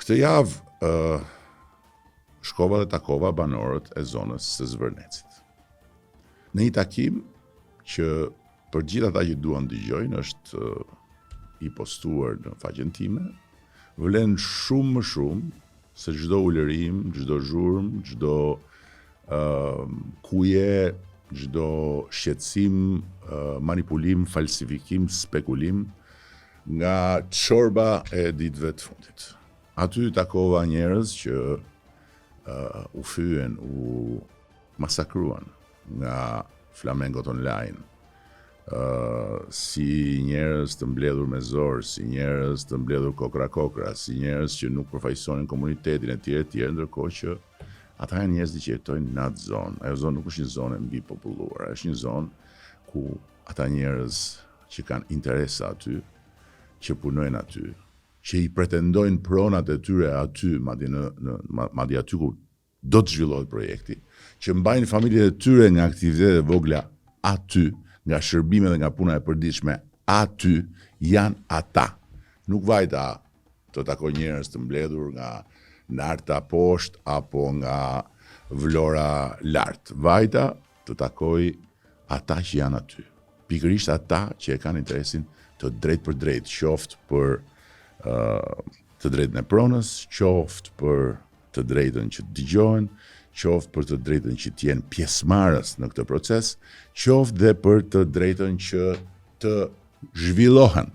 Këtë javë shkova dhe takova banorët e zonës së Zvërnecit. Në një takim që për gjithë ata që duan dëgjojnë është i postuar në faqen time, vlen shumë më shumë se çdo ulërim, çdo zhurmë, çdo kuje, çdo shqetësim, manipulim, falsifikim, spekulim nga çorba e ditëve të fundit. Aty takova njerëz që u fyen, u masakruan nga Flamengot Online, si njerëz të mbledhur me zor, si njerëz të mbledhur kokra, si njerëz që nuk përfaqësonin komunitetin e tjerë, ndërkohë që ata janë njerëz që jetojnë në atë zonë. Ajo zonë nuk është një zonë e mbi populluar, është një zonë ku ata njerëz që kanë interesa aty, që punojnë aty, që i pretendojnë pronat e tyre aty, madje aty ku do të zhvillohet projekti, që mbajnë familjet e tyre nga aktivitetet vogla aty, nga shërbime dhe nga puna e përditshme aty, janë ata. Nuk vajta të takoj njerëz të mbledhur nga Narta poshtë apo nga Vlora lart. Vajta të takoj ata që janë aty. Pikërisht ata që e kanë interesin të drejt për drejt, qoftë për të drejtën e pronës, qoftë për të drejtën që dëgjohen, qoftë për të drejtën që të jenë pjesëmarrës në këtë proces, qoftë dhe për të drejtën që të zhvillohen